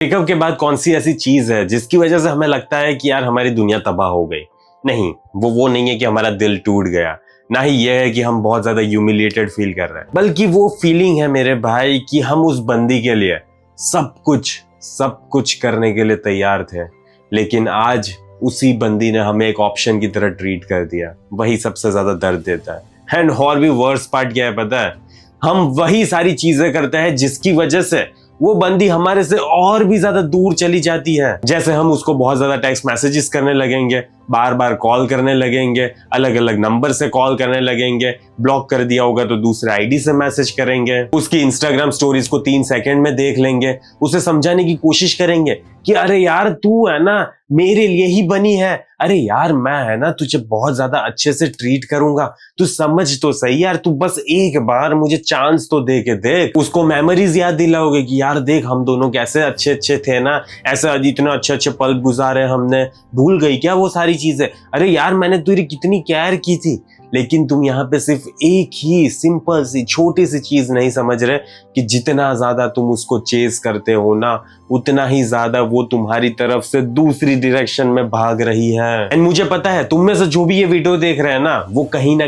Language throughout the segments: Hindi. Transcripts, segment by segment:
ब्रेकअप के बाद कौन सी ऐसी चीज है जिसकी वजह से हमें लगता है कि यार हमारी दुनिया तबाह हो गई? नहीं, वो नहीं है कि हमारा दिल टूट गया, ना ही ये है कि हम बहुत ज्यादा ह्यूमिलिएटेड फील कर रहे हैं, बल्कि वो फीलिंग है मेरे भाई कि हम उस बंदी के लिए सब कुछ करने के लिए तैयार थे, लेकिन आज उसी बंदी ने हमें एक ऑप्शन की तरह ट्रीट कर दिया। वही सबसे ज्यादा दर्द देता है। एंड और भी वर्स्ट पार्ट क्या है पता है? हम वही सारी चीजें करते हैं जिसकी वजह से वो बंदी हमारे से और भी ज्यादा दूर चली जाती है। जैसे हम उसको बहुत ज्यादा टेक्स्ट मैसेजेस करने लगेंगे, बार बार कॉल करने लगेंगे, अलग अलग नंबर से कॉल करने लगेंगे, ब्लॉक कर दिया होगा तो दूसरे आईडी से मैसेज करेंगे, उसकी इंस्टाग्राम स्टोरीज को 3 सेकंड में देख लेंगे, उसे समझाने की कोशिश करेंगे कि अरे यार तू है ना मेरे लिए ही बनी है, अरे यार मैं है ना तुझे बहुत ज्यादा अच्छे से ट्रीट करूंगा, तू समझ तो सही यार, तू बस एक बार मुझे चांस तो दे के देख। उसको मेमोरीज याद दिलाओगे कि यार देख हम दोनों कैसे अच्छे अच्छे थे ना, ऐसे इतने अच्छे अच्छे पल गुजारे हमने, भूल गई क्या वो सारी चीजें? अरे यार मैंने तुझे कितनी केयर की थी। लेकिन तुम यहाँ पे सिर्फ एक ही सिंपल सी छोटी सी चीज नहीं समझ रहे कि जितना ज्यादा तुम उसको चेस करते हो ना, उतना ही ज्यादा वो तुम्हारी तरफ से दूसरी डायरेक्शन में भाग रही है। एंड मुझे पता है तुम में से जो भी ये वीडियो देख रहे हैं ना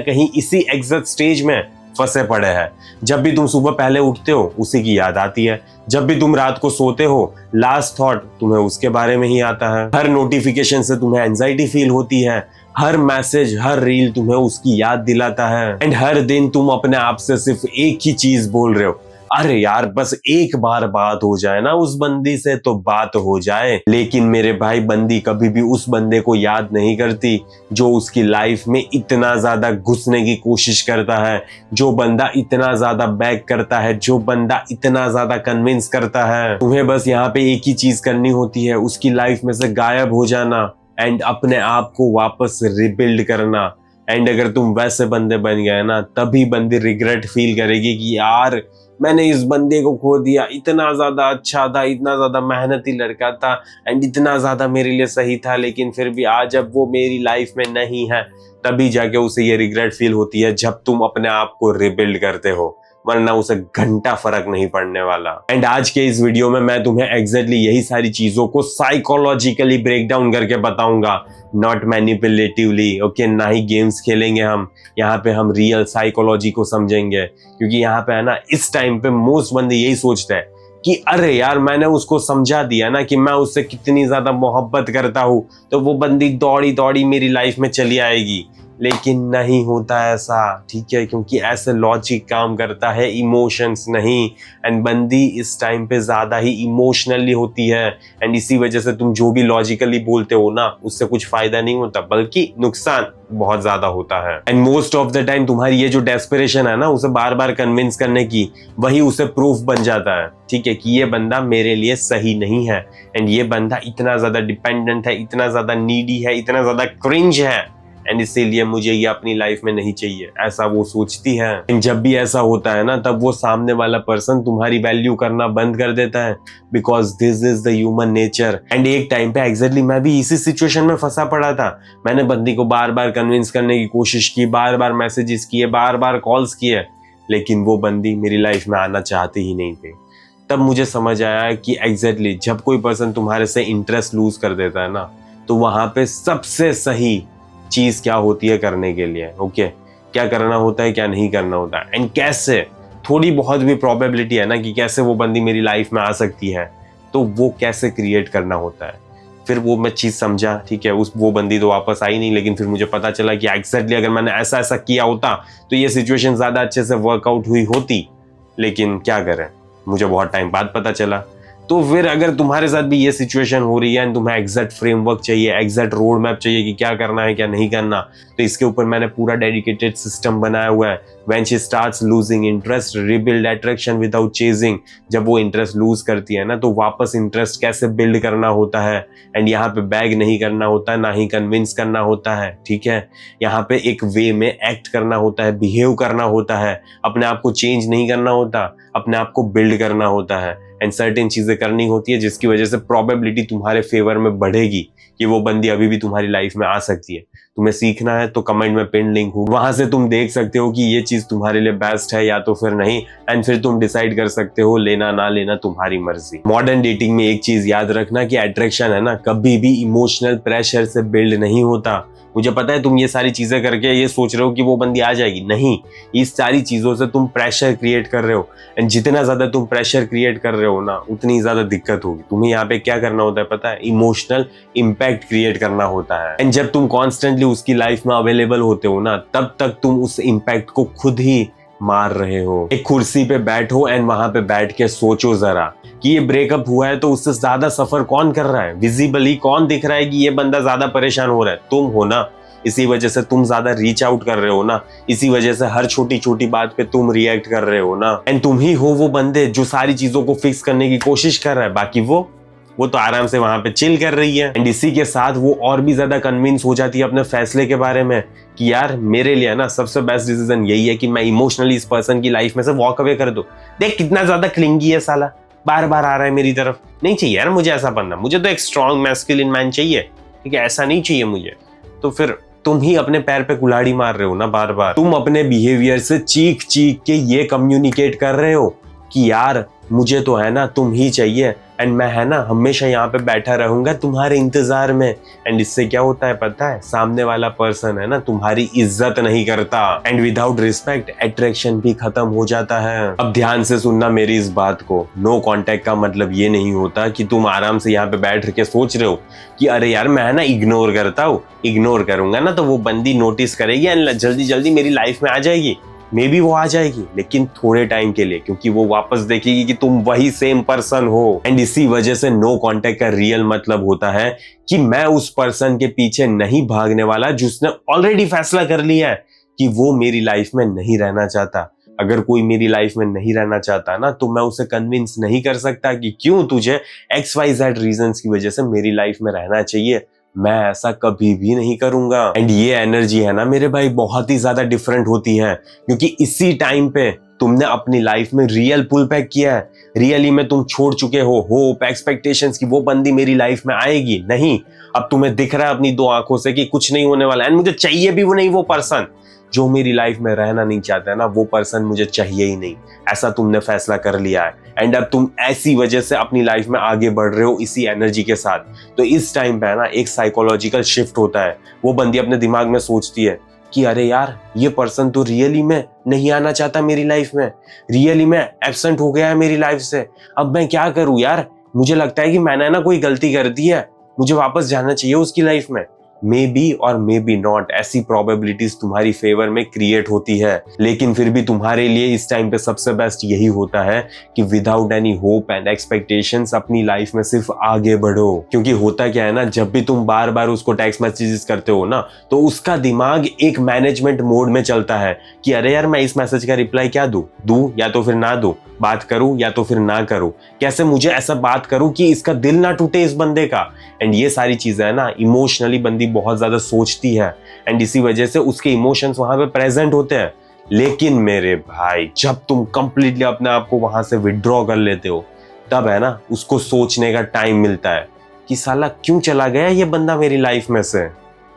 कहीं इसी एग्जैक्ट स्टेज में फंसे पड़े हैं। जब भी तुम सुबह पहले उठते हो उसी की याद आती है, जब भी तुम रात को सोते हो लास्ट थॉट तुम्हें उसके बारे में ही आता है, हर नोटिफिकेशन से तुम्हें एंजाइटी फील होती है, हर मैसेज हर रील तुम्हें उसकी याद दिलाता है, एंड हर दिन तुम अपने आप से सिर्फ एक ही चीज बोल रहे हो, अरे यार बस एक बार बात हो जाए ना उस बंदी से तो बात हो जाए। लेकिन मेरे भाई बंदी कभी भी उस बंदे को याद नहीं करती जो उसकी लाइफ में इतना ज्यादा घुसने की कोशिश करता है, जो बंदा इतना ज्यादा बैक करता है, जो बंदा इतना ज्यादा कन्विंस करता है। तुम्हें बस यहाँ पे एक ही चीज करनी होती है, उसकी लाइफ में से गायब हो जाना एंड अपने आप को वापस रिबिल्ड करना। एंड अगर तुम वैसे बंदे बन गए ना तभी बंदी रिग्रेट फील करेगी कि यार मैंने इस बंदे को खो दिया, इतना ज्यादा अच्छा था, इतना ज्यादा मेहनती लड़का था एंड इतना ज्यादा मेरे लिए सही था, लेकिन फिर भी आज जब वो मेरी लाइफ में नहीं है तभी जाके उसे ये रिग्रेट फील होती है जब तुम अपने आप को रिबिल्ड करते हो, वरना उसे घंटा फर्क नहीं पड़ने वाला। एंड आज के इस वीडियो में मैं तुम्हें एग्जैक्टली यही सारी चीजों को साइकोलॉजिकली ब्रेक डाउन करके बताऊंगा, नॉट मैनिपुलेटिवली। ओके, ना ही गेम्स खेलेंगे हम, यहाँ पे हम रियल साइकोलॉजी को समझेंगे। क्योंकि यहाँ पे है ना इस टाइम पे मोस्ट बंदे यही सोचते हैं कि अरे यार मैंने उसको समझा दिया ना कि मैं उससे कितनी ज्यादा मोहब्बत करता हूँ तो वो बंदी दौड़ी दौड़ी मेरी लाइफ में चली आएगी, लेकिन नहीं होता ऐसा, ठीक है? क्योंकि ऐसे लॉजिक काम करता है, इमोशंस नहीं। एंड बंदी इस टाइम पे ज्यादा ही इमोशनली होती है एंड इसी वजह से तुम जो भी लॉजिकली बोलते हो ना उससे कुछ फायदा नहीं होता बल्कि नुकसान बहुत ज्यादा होता है। And most of the time तुम्हारी ये जो डेस्परेशन है ना उसे बार बार कन्विंस करने की, वही उसे प्रूफ बन जाता है, ठीक है, कि ये बंदा मेरे लिए सही नहीं है एंड ये बंदा इतना ज्यादा डिपेंडेंट है, इतना ज्यादा नीडी है, इतना ज्यादा क्रिंज है एंड इसीलिए मुझे ये अपनी लाइफ में नहीं चाहिए, ऐसा वो सोचती है। जब भी ऐसा होता है ना तब वो सामने वाला पर्सन तुम्हारी वैल्यू करना बंद कर देता है, because this is the human nature. And एक टाइम पे एग्जैक्टली मैं भी इसी सिचुएशन में फंसा पड़ा था। मैंने बंदी को बार बार कन्विंस करने की कोशिश की, बार बार मैसेजेस किए, बार बार कॉल्स किए, लेकिन वो बंदी मेरी लाइफ में आना चाहती ही नहीं थी। तब मुझे समझ आया कि एग्जैक्टली जब कोई पर्सन तुम्हारे से इंटरेस्ट लूज कर देता है ना तो वहां पे सबसे सही चीज क्या होती है करने के लिए, ओके, क्या करना होता है क्या नहीं करना होता है एंड कैसे, थोड़ी बहुत भी प्रोबेबिलिटी है ना कि कैसे वो बंदी मेरी लाइफ में आ सकती है तो वो कैसे क्रिएट करना होता है। फिर वो मैं चीज समझा, ठीक है, वो बंदी तो वापस आई नहीं, लेकिन फिर मुझे पता चला कि एग्जैक्टली अगर मैंने ऐसा ऐसा किया होता तो ये सिचुएशन ज्यादा अच्छे से वर्कआउट हुई होती, लेकिन क्या करें, मुझे बहुत टाइम बाद पता चला। तो फिर अगर तुम्हारे साथ भी ये सिचुएशन हो रही है एंड तुम्हें एग्जैक्ट फ्रेमवर्क चाहिए, एग्जैक्ट रोड मैप चाहिए कि क्या करना है क्या नहीं करना, तो इसके ऊपर मैंने पूरा डेडिकेटेड सिस्टम बनाया हुआ है। When she starts losing interest, rebuild attraction without chasing. जब वो इंटरेस्ट लूज करती है ना तो वापस इंटरेस्ट कैसे बिल्ड करना होता है एंड यहाँ पे बैग नहीं करना होता, ना ही कन्विंस करना होता है, ठीक है, यहाँ पे एक वे में एक्ट करना होता है, बिहेव करना होता है, अपने आप को चेंज नहीं करना होता। अपने आप को बिल्ड करना होता है एंड सर्टेन चीजें करनी होती है जिसकी वजह से प्रोबेबिलिटी तुम्हारे फेवर में बढ़ेगी कि वो बंदी अभी भी तुम्हारी लाइफ में आ सकती है। तुम्हें सीखना है तो कमेंट में पिन लिंक हो, वहां से तुम देख सकते हो कि ये चीज तुम्हारे लिए बेस्ट है या तो फिर नहीं, एंड फिर तुम डिसाइड कर सकते हो लेना ना लेना तुम्हारी मर्जी। मॉडर्न डेटिंग में एक चीज याद रखना कि अट्रैक्शन है ना कभी भी इमोशनल प्रेशर से बिल्ड नहीं होता। मुझे पता है तुम ये सारी चीजें करके ये सोच रहे हो कि वो बंदी आ जाएगी, नहीं, इस सारी चीजों से तुम प्रेशर क्रिएट कर रहे हो एंड जितना ज्यादा तुम प्रेशर क्रिएट कर रहे हो ना उतनी ज्यादा दिक्कत होगी। तुम्हें यहाँ पे क्या करना होता है पता है, इमोशनल इम्पैक्ट क्रिएट करना होता है एंड जब तुम कॉन्स्टेंटली उसकी लाइफ में अवेलेबल होते हो ना तब तक तुम उस इम्पैक्ट को खुद ही मार रहे हो। एक कुर्सी पे बैठो एंड वहां पे बैठ के सोचो जरा कि ये ब्रेकअप हुआ है तो उससे ज्यादा सफर कौन कर रहा है, विजिबली कौन दिख रहा है कि ये बंदा ज्यादा परेशान हो रहा है, तुम हो ना। इसी वजह से तुम ज्यादा रीच आउट कर रहे हो ना, इसी वजह से हर छोटी छोटी बात पे तुम रिएक्ट कर रहे हो ना, एंड तुम ही हो वो बंदे जो सारी चीजों को फिक्स करने की कोशिश कर रहा है, बाकी वो तो आराम से वहां पे चिल कर रही है। एंड इसी के साथ वो और भी ज्यादा कन्विंस हो जाती है अपने फैसले के बारे में कि यार मेरे लिए ना सबसे बेस्ट डिसीजन यही है कि मैं इमोशनली इस पर्सन की लाइफ में से वॉक अवे कर दूं। देख कितना ज्यादा क्लिंगी है साला, बार बार आ रहा है मेरी तरफ, नहीं चाहिए यार मुझे ऐसा बनना, मुझे तो एक स्ट्रॉन्ग मैस्कुलिन मैन चाहिए, ठीक है, ऐसा नहीं चाहिए मुझे। तो फिर तुम ही अपने पैर पे कुल्हाड़ी मार रहे हो ना बार बार। तुम अपने बिहेवियर से चीख चीख के ये कम्युनिकेट कर रहे हो कि यार मुझे तो है ना तुम ही चाहिए एंड मैं है ना हमेशा यहाँ पे बैठा रहूंगा तुम्हारे इंतजार में। एंड इससे क्या होता है पता है, सामने वाला पर्सन है ना तुम्हारी इज्जत नहीं करता एंड विदाउट रिस्पेक्ट अट्रैक्शन भी खत्म हो जाता है। अब ध्यान से सुनना मेरी इस बात को, नो कांटेक्ट का मतलब ये नहीं होता कि तुम आराम से यहाँ पे बैठ के सोच रहे हो कि अरे यार मैं है ना इग्नोर करता हूँ, इग्नोर करूंगा ना तो वो बंदी नोटिस करेगी एंड जल्दी जल्दी मेरी लाइफ में आ जाएगी। मे बी वो आ जाएगी लेकिन थोड़े टाइम के लिए, क्योंकि वो वापस देखेगी कि तुम वही सेम पर्सन हो। एंड इसी वजह से नो कांटेक्ट का रियल मतलब होता है कि मैं उस पर्सन के पीछे नहीं भागने वाला जिसने ऑलरेडी फैसला कर लिया है कि वो मेरी लाइफ में नहीं रहना चाहता। अगर कोई मेरी लाइफ में नहीं रहना चाहता ना तो मैं उसे कन्विंस नहीं कर सकता कि क्यों तुझे XYZ रीजंस की वजह से मेरी लाइफ में रहना चाहिए। मैं ऐसा कभी भी नहीं करूंगा। एंड ये एनर्जी है ना मेरे भाई बहुत ही ज्यादा डिफरेंट होती है, क्योंकि इसी टाइम पे तुमने अपनी लाइफ में रियल पुल बैक किया है। रियली में तुम छोड़ चुके हो होप एक्सपेक्टेशंस की वो बंदी मेरी लाइफ में आएगी नहीं। अब तुम्हें दिख रहा है अपनी दो आंखों से कि कुछ नहीं होने वाला एंड मुझे चाहिए भी वो नहीं, वो पर्सन जो मेरी लाइफ में रहना नहीं चाहता है ना वो पर्सन मुझे चाहिए ही नहीं, ऐसा तुमने फैसला कर लिया है। एंड अब तुम ऐसी वजह से अपनी लाइफ में आगे बढ़ रहे हो इसी एनर्जी के साथ। तो इस टाइम पे है ना एक साइकोलॉजिकल शिफ्ट होता है। वो बंदी अपने दिमाग में सोचती है कि अरे यार ये पर्सन तो रियली में नहीं आना चाहता मेरी लाइफ में, रियली में एब्सेंट हो गया है मेरी लाइफ से, अब मैं क्या करूं यार, मुझे लगता है कि मैंने ना कोई गलती कर दी है, मुझे वापस जाना चाहिए उसकी लाइफ में। मे बी और मे बी नॉट ऐसी प्रोबेबिलिटीज तुम्हारी फेवर में क्रिएट होती है, लेकिन फिर भी तुम्हारे लिए इस टाइम पे सबसे बेस्ट यही होता है कि without any hope and expectations अपनी लाइफ में सिर्फ आगे बढ़ो। क्योंकि होता क्या है ना, जब भी तुम बार बार उसको टेक्स्ट मैसेजेस करते हो ना तो उसका दिमाग एक मैनेजमेंट मोड में चलता है कि अरे यार मैं इस मैसेज का रिप्लाई क्या दूं या तो फिर ना दूं, बात करूं या तो फिर ना करूं, कैसे मुझे ऐसा बात करूं कि इसका दिल ना टूटे इस बंदे का। एंड ये सारी चीजें है ना इमोशनली बंदी बहुत ज्यादा सोचती है एंड इसी वजह से उसके इमोशंस वहां पे प्रेजेंट होते हैं। लेकिन मेरे भाई जब तुम कंप्लीटली अपने आप को वहां से विड्रॉ कर लेते हो तब है ना उसको सोचने का टाइम मिलता है कि साला क्यों चला गया ये बंदा मेरी लाइफ में से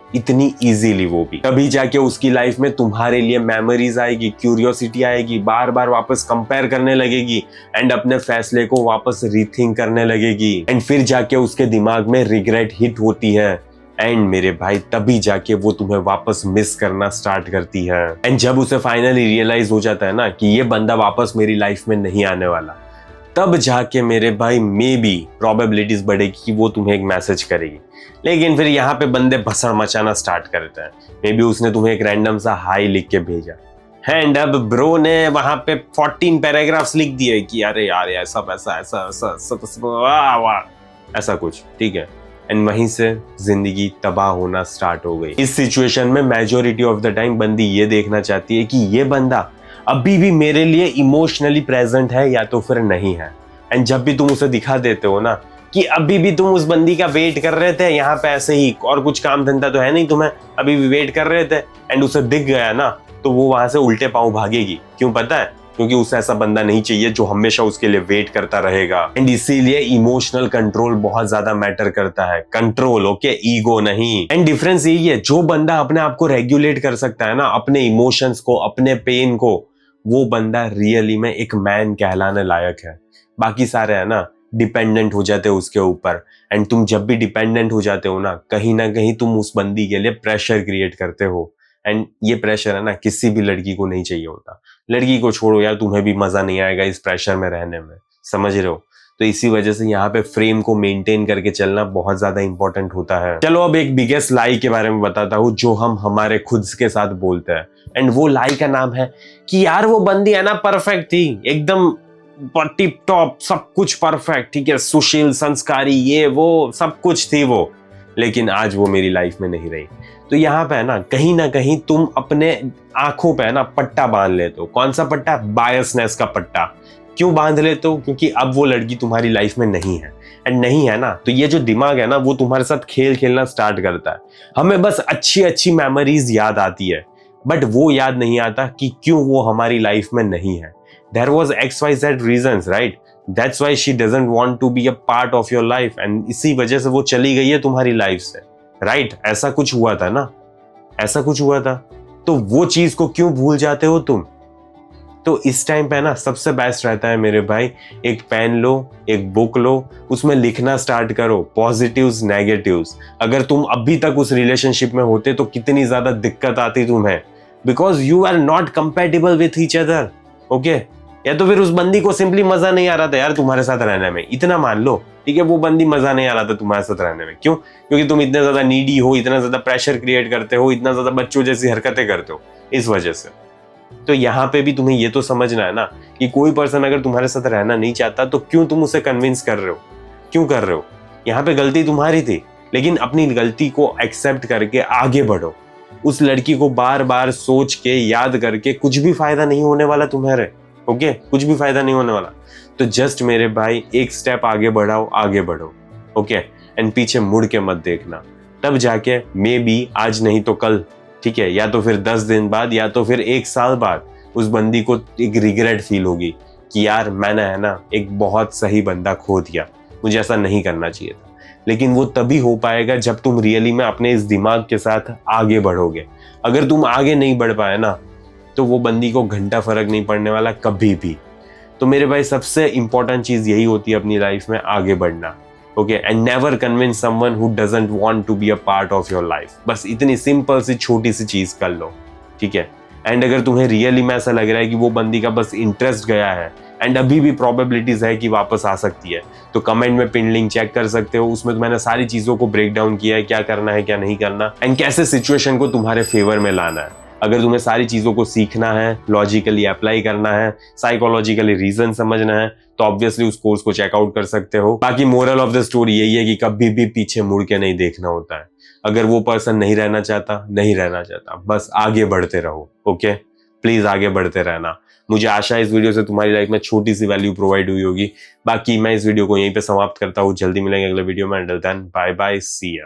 इतनी इजीली, वो भी तभी जाके उसकी लाइफ में तुम्हारे लिए मेमोरीज आएगी, क्यूरियोसिटी आएगी, बार बार वापस कंपेयर करने लगेगी एंड अपने फैसले को वापस रीथिंक करने लगेगी एंड फिर जाके उसके दिमाग में रिग्रेट हिट होती है एंड मेरे भाई तभी जाके वो तुम्हें वापस मिस करना स्टार्ट करती है। एंड जब उसे फाइनली रियलाइज हो जाता है ना कि ये बंदा वापस मेरी लाइफ में नहीं आने वाला, तब जाके मेरे भाई मे बी प्रोबेबिलिटीज बढ़ेगी कि वो तुम्हें एक मैसेज करेगी। लेकिन फिर यहाँ पे बंदे भसड़ मचाना स्टार्ट करते हैं। मे बी उसने तुम्हें एक रैंडम सा हाई लिख के भेजा एंड अब ब्रो ने वहां पे 14 पैराग्राफ्स लिख दिए कि अरे यार ऐसा वैसा ऐसा ऐसा कुछ, ठीक है। एंड वहीं से जिंदगी तबाह होना स्टार्ट हो गई। इस सिचुएशन में मेजोरिटी ऑफ द टाइम बंदी ये देखना चाहती है कि ये बंदा अभी भी मेरे लिए इमोशनली प्रेजेंट है या तो फिर नहीं है। एंड जब भी तुम उसे दिखा देते हो ना कि अभी भी तुम उस बंदी का वेट कर रहे थे यहाँ पे ऐसे ही, और कुछ काम धंधा तो है नहीं तुम्हें, अभी भी वेट कर रहे थे एंड उसे दिख गया ना तो वो वहां से उल्टे पांव भागेगी। क्यों पता है? क्योंकि उसे ऐसा बंदा नहीं चाहिए जो हमेशा उसके लिए वेट करता रहेगा। एंड इसीलिए इमोशनल कंट्रोल बहुत ज्यादा मैटर करता है। कंट्रोल, ओके, ईगो नहीं। एंड डिफरेंस यही है, जो बंदा अपने आप को रेगुलेट कर सकता है ना, अपने इमोशंस को, अपने पेन को, वो बंदा रियली में एक मैन कहलाने लायक है। बाकी सारे है ना डिपेंडेंट हो जाते हो उसके ऊपर। एंड तुम जब भी डिपेंडेंट हो जाते हो ना कहीं तुम उस बंदी के लिए प्रेशर क्रिएट करते हो। एंड ये प्रेशर है ना किसी भी लड़की को नहीं चाहिए होता। लड़की को छोड़ो यार, तुम्हें भी मजा नहीं आएगा इस प्रेशर में रहने में, समझ रहे हो? तो इसी वजह से यहाँ पे फ्रेम को मेंटेन करके चलना बहुत ज्यादा इंपॉर्टेंट होता है। चलो अब एक बिगेस्ट लाई के बारे में बताता हूँ जो हम हमारे खुद के साथ बोलते हैं। एंड वो लाई का नाम है कि यार वो बंदी है ना परफेक्ट थी, एकदम टिप टॉप, सब कुछ परफेक्ट, ठीक है, सुशील, संस्कारी, ये वो सब कुछ थी वो, लेकिन आज वो मेरी लाइफ में नहीं रही। तो यहाँ पे है ना कहीं तुम अपने आंखों पे है ना पट्टा बांध लेते हो। कौन सा पट्टा? बायसनेस का पट्टा। क्यों बांध लेते हो? क्योंकि अब वो लड़की तुम्हारी लाइफ में नहीं है। एंड नहीं है ना तो ये जो दिमाग है ना वो तुम्हारे साथ खेल खेलना स्टार्ट करता है। हमें बस अच्छी अच्छी मेमोरीज याद आती है, बट वो याद नहीं आता कि क्यों वो हमारी लाइफ में नहीं है। There was XYZ reasons, right? That's why she doesn't want to be a part of your life, and इसी वजह से वो चली गई है तुम्हारी लाइफ से, right? ऐसा कुछ हुआ था ना, ऐसा कुछ हुआ था। तो वो चीज को क्यों भूल जाते हो तुम? तो इस टाइम पे ना सबसे बेस्ट रहता है मेरे भाई, एक पेन लो, एक बुक लो, उसमें लिखना स्टार्ट करो पॉजिटिव्स नेगेटिव्स। अगर तुम अभी तक उस रिलेशनशिप में होते तो कितनी ज्यादा दिक्कत आती तुम्हें, because you are not compatible with each other, okay? या तो फिर उस बंदी को सिंपली मजा नहीं आ रहा था यार तुम्हारे साथ रहने में, इतना मान लो, ठीक है? वो बंदी मजा नहीं आ रहा था तुम्हारे साथ रहने में। क्यों? क्योंकि तुम इतने ज्यादा नीडी हो, इतना ज्यादा प्रेशर क्रिएट करते हो, इतना ज्यादा बच्चों जैसी हरकतें करते हो, इस वजह से। तो यहाँ पे भी तुम्हें ये तो समझना है ना कि कोई पर्सन अगर तुम्हारे साथ रहना नहीं चाहता तो क्यों तुम उसे कन्विंस कर रहे हो? क्यों कर रहे हो? यहाँ पे गलती तुम्हारी थी, लेकिन अपनी गलती को एक्सेप्ट करके आगे बढ़ो। उस लड़की को बार बार सोच के याद करके कुछ भी फायदा नहीं होने वाला तुम्हारे, ओके? कुछ भी फायदा नहीं होने वाला। तो जस्ट मेरे भाई एक स्टेप आगे बढ़ाओ, आगे बढ़ो, ओके? एंड पीछे मुड़ के मत देखना, तब जाके मे बी आज नहीं तो कल, ठीक है, या तो फिर 10 दिन बाद, या तो फिर 1 साल बाद उस बंदी को एक रिग्रेट फील होगी कि यार मैंने है ना एक बहुत सही बंदा खो दिया, मुझे ऐसा नहीं करना चाहिए था। लेकिन वो तभी हो पाएगा जब तुम रियली में अपने इस दिमाग के साथ आगे बढ़ोगे। अगर तुम आगे नहीं बढ़ पाए ना तो वो बंदी को घंटा फर्क नहीं पड़ने वाला कभी भी। तो मेरे भाई सबसे इंपॉर्टेंट चीज यही होती है अपनी लाइफ में, आगे बढ़ना, okay? And never convince someone who doesn't want to be a part of your life. बस इतनी सिंपल सी छोटी सी चीज कर लो, ठीक है? एंड अगर तुम्हें रियली में ऐसा लग रहा है कि वो बंदी का बस इंटरेस्ट गया है एंड अभी भी प्रोबेबिलिटीज है कि वापस आ सकती है, तो कमेंट में पिन लिंक चेक कर सकते हो। उसमें तो मैंने सारी चीजों को ब्रेक डाउन किया है, क्या करना है क्या नहीं करना, एंड कैसे सिचुएशन को तुम्हारे फेवर में लाना है। अगर तुम्हें सारी चीजों को सीखना है, लॉजिकली अप्लाई करना है, साइकोलॉजिकली रीजन समझना है, तो ऑब्वियसली उस कोर्स को चेकआउट कर सकते हो। बाकी मोरल ऑफ द स्टोरी यही है कि कभी भी पीछे मुड़ के नहीं देखना होता है। अगर वो पर्सन नहीं रहना चाहता, नहीं रहना चाहता, बस आगे बढ़ते रहो, ओके? प्लीज आगे बढ़ते रहना। मुझे आशा है इस वीडियो से तुम्हारी लाइफ में छोटी सी वैल्यू प्रोवाइड हुई होगी। बाकी मैं इस वीडियो को यहीं पे समाप्त करता हूँ, जल्दी मिलेंगे अगले वीडियो में। अंटिल देन बाय बाय, सी या।